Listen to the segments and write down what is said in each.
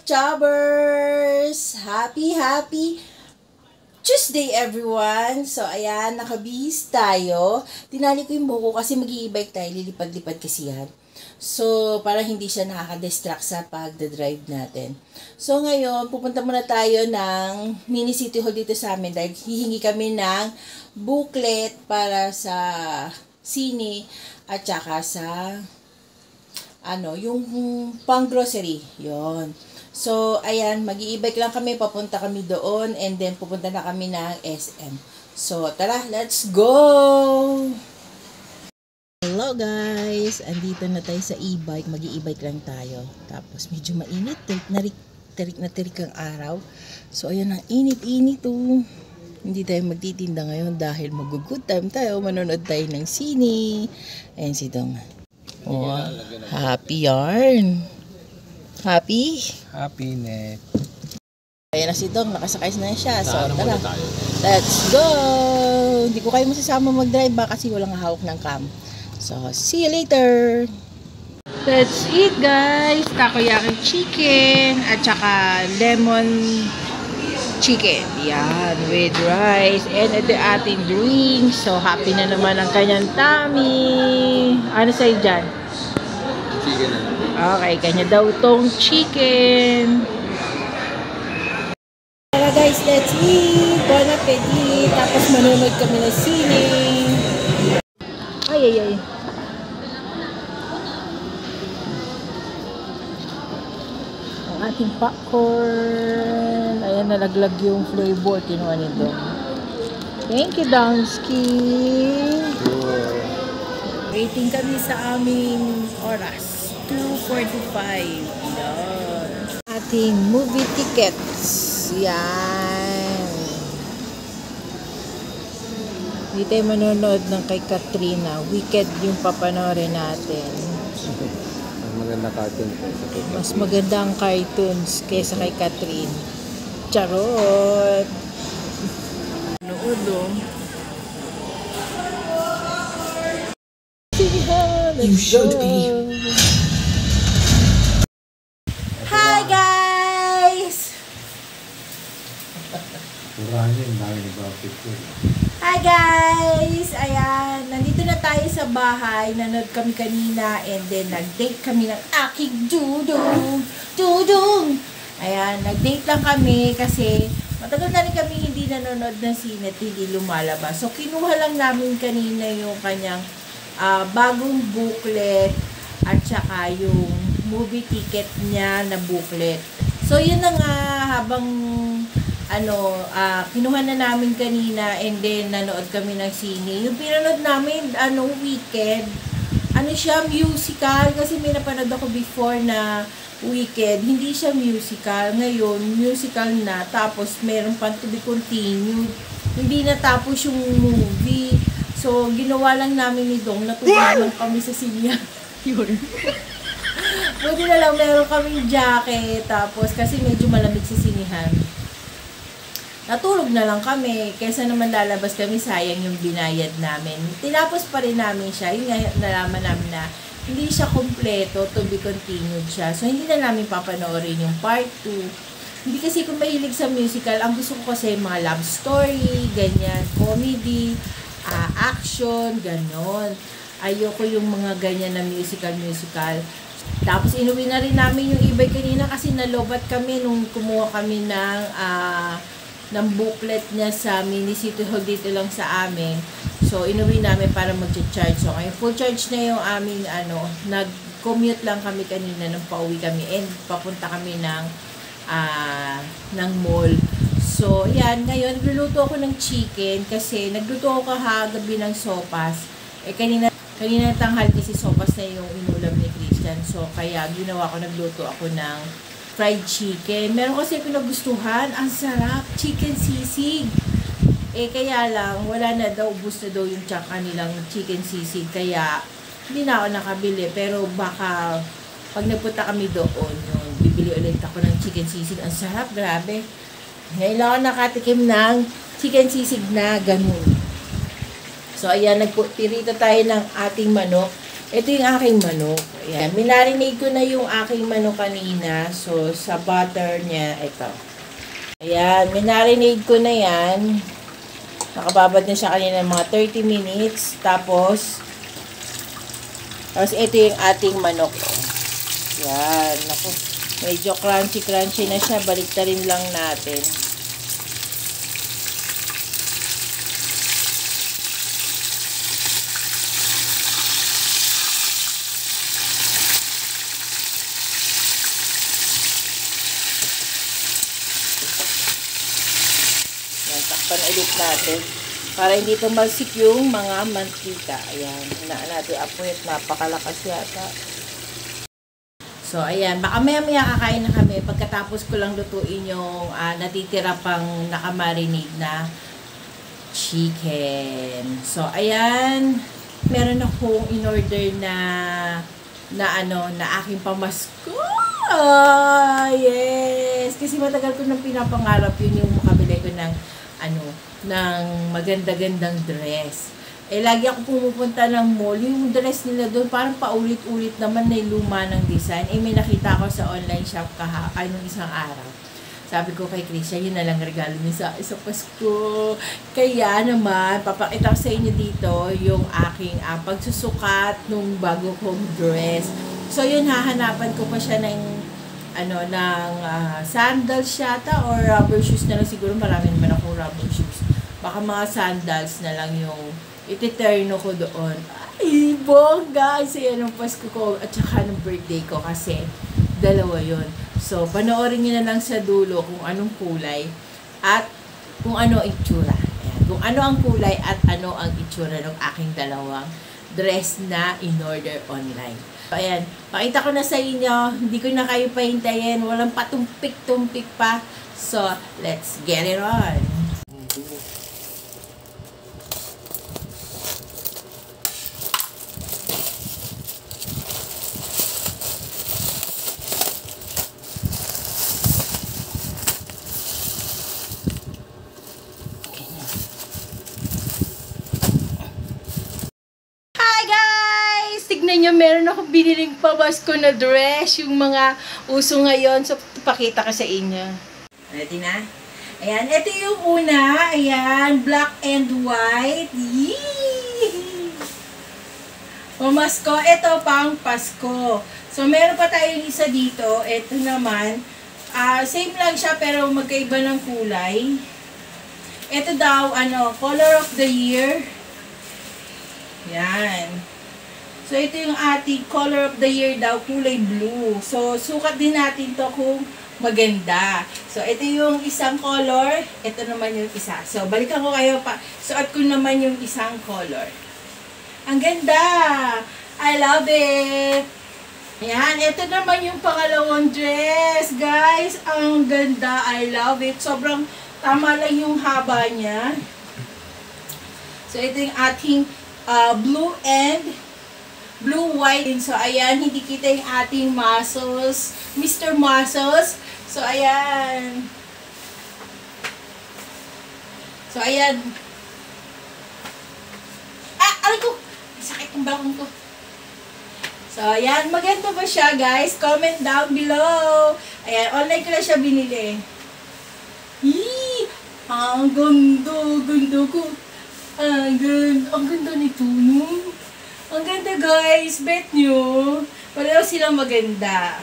Chubbers! Happy Tuesday everyone! So ayan, nakabihis tayo. Tinali ko yung buhok ko kasi mag-i-e-bike tayo, lilipad-lipad kasi yan. So para hindi siya nakaka-distract sa pagdadrive natin. So ngayon, pupunta muna tayo ng mini city hall dito sa amin dahil hihingi kami ng booklet para sa sine at saka sa yung pang grocery. Yon. So, ayan, mag-i-e-bike lang kami, papunta kami doon, and then pupunta na kami ng SM. So, tara, let's go! Hello guys! Andito na tayo sa e-bike, mag-i-e-bike lang tayo. Tapos, medyo mainit, tirik na tirik ang araw. So, ayan, ang init-init oh. Hindi tayo magtitinda ngayon dahil mag-good time tayo, manonood tayo ng sine. Ayan si Dong. Oh, happy yarn. Happy? Happy net. Ayan na si Dong, nakasakay na siya. So, tara. Let's go! Hindi ko kayo masasama mag-drive ba kasi walang hawak ng cam. So, see you later! Let's eat guys! Takoyaki chicken at saka lemon chicken. Yan, with rice and the ating drinks. So, happy na naman ang kanyang tummy. Ano sa'yo dyan? Chicken na. Okay, kanya daw tong chicken. Tara guys, let's eat. Bon appetit. Tapos manonood kami ng sine. Ay. Ang ating popcorn. Ayan, nalaglag yung flavor. Kinuha nito. Thank you, Donsky. Sure. Waiting kami sa aming oras. 2:45. Yan. Ating movie tickets. Yan. Hindi tayo manonood ng kay Katrina. Wicked yung papanoorin natin. Mas maganda cartoon. Mas maganda ang cartoons kaysa kay Katrin. Charot! Nood oh. You should be. Hi guys! Hi guys! Ayan, nandito na tayo sa bahay. Nanood kami kanina and then nag-date kami ng aking Dudong! Ayan, nag-date lang kami kasi matagal na rin kami hindi nanonood ng sine at hindi lumalabas. So, kinuha lang namin kanina yung kanyang bagong booklet at saka yung movie ticket niya na booklet. So, yun na nga habang kinuha na namin kanina and then nanood kami ng sine. Yung pinanood namin, Wicked. Siya, musical. Kasi may napanood ako before na Wicked. Hindi siya musical. Ngayon, musical na. Tapos, meron pa to be continued. Hindi natapos yung movie. So, ginawa lang namin ni Dong. Natulungan kami sa sinya. Yun. Buti na lang, meron kaming jacket. Tapos, kasi medyo malamig sa sinihan. Natulog na lang kami. Kesa naman lalabas kami, sayang yung binayad namin. Tinapos pa rin namin siya. Yun nga, nalaman namin na hindi siya kompleto, to be continued siya. So, hindi na namin papanoorin yung part 2. Hindi kasi kung mahilig sa musical, ang gusto ko kasi mga love story, ganyan, comedy, action, ganon. Ayoko yung mga ganyan na musical. Tapos inuwi na rin namin yung e-bike kanina kasi nalobat kami nung kumuha kami ng booklet niya sa mini city hall dito lang sa amin. So inuwi namin para mag-charge. So ngayon full charge na yung aming nag-commute lang kami kanina nung pauwi kami and papunta kami ng mall. So, yan. Ngayon, nagluluto ako ng chicken kasi nagluto ako kahagabi ng sopas. Kanina tanghal kasi sopas na yung inulam ni Christian. So, kaya ginawa ko, nagluto ako ng fried chicken. Meron kasi ako nagustuhan. Ang sarap. Chicken sisig. Kaya lang, wala na daw. Ubus na daw yung kanilang chicken sisig. Kaya, hindi na ako nakabili. Pero baka, pag nagpunta kami doon, bibili ulit ako ng chicken sisig. Ang sarap. Grabe. Ngayon lang ako nakatikim ng chicken sisig na ganun. So, ayan, nagpirito tayo ng ating manok. Ito yung aking manok. Ayan. Minarinate ko na yung aking manok kanina. So, sa butter niya, ito. Ayan. Minarinate ko na yan. Nakababad na siya kanina mga 30 minutes. Tapos ito yung ating manok. Yan. Naku. Medyo crunchy na siya. Baliktarin lang natin. Yan. Takpan ulit natin. Para hindi tumalsik yung mga mantika. Ayan. Hinaan natin apoy at napakalakas yata. So, ayan. Baka maya-maya kakain na kami. Pagkatapos ko lang lutuin yung natitira pang nakamarinate na chicken. So, ayan. Meron akong in-order na aking pamasko. Yes! Kasi matagal ko nang pinapangarap yun yung makabili ko ng ng maganda-gandang dress. Eh, lagi ako pumupunta ng mall. Yung dress nila doon, parang paulit-ulit naman na luma ng design. Eh, may nakita ko sa online shop nung isang araw. Sabi ko kay Krisha, yun na lang regalo niya sa Pasko. Kaya naman, papakita ko sa inyo dito yung aking pagsusukat nung bago kong dress. So, yun, hahanapan ko pa siya ng sandals yata or rubber shoes na lang. Siguro marami naman akong rubber shoes. Baka mga sandals na lang yung ititerno ko doon. Ay, bongga! Kasi anong Pasko ko at saka ng birthday ko kasi dalawa yon. So, panoorin nyo na lang sa dulo kung anong kulay at kung ano ang itsura. Ayan. Kung ano ang kulay at ano ang itsura ng aking dalawang dress na in-order online. So, ayan. Pakita ko na sa inyo. Hindi ko na kayo pahintayin. Walang patumpik-tumpik pa. So, let's get it on. Tignan nyo, meron ako biniling pamasko na dress, yung mga uso ngayon. So, pakita ko sa inyo. Ready na? Ayan, ito yung una. Ayan, black and white. Yee! Pamasko. Ito pang Pasko. So, meron pa tayong isa dito. Ito naman. Same lang siya pero magkaiba ng kulay. Ito daw, color of the year. Yan. So, ito yung ating color of the year daw, kulay blue. So, sukat din natin to kung maganda. So, ito yung isang color. Ito naman yung isa. So, balikan ko kayo pa. Suot ko naman yung isang color. Ang ganda! I love it! Ayan, ito naman yung pangalawang dress. Guys, ang ganda. I love it. Sobrang tama lang yung haba niya. So, ito yung ating blue and blue-white. So, ayan, hindi kita yung ating muscles. Mr. Muscles. So, ayan. So, ayan. Aray ko! Sakit ang balakang ko. So, ayan. Maganda ba siya, guys? Comment down below. Ayan, online ko na siya binili. Yee! Ang ganda. Ganda ko. Ang ganda nito, no? Ang ganda, guys. Bet nyo. Pareho silang maganda.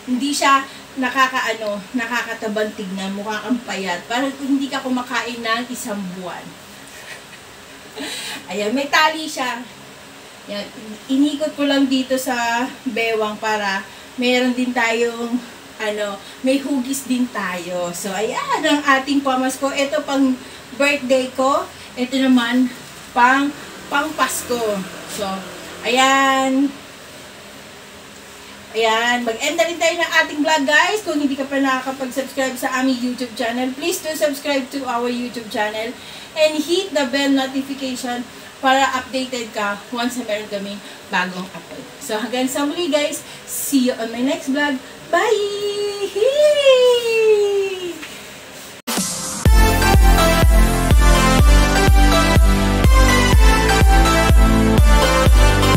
Hindi siya nakakatabang tignan. Mukha kang payat. Parang hindi ka kumakain ng isang buwan. Ayan, may tali siya. Yan, inikot ko lang dito sa bewang para meron din tayong, may hugis din tayo. So, ayan, ang ating pamasko. Ito pang birthday ko. Ito naman, pang Pasko. So, ayan. Ayan, mag-end na rin tayo ng ating vlog, guys. Kung hindi ka pa nakakapag-subscribe sa aming YouTube channel, please do subscribe to our YouTube channel and hit the bell notification para updated ka once na meron kaming bagong upload. So, hanggang sa muli, guys. See you on my next vlog. Bye!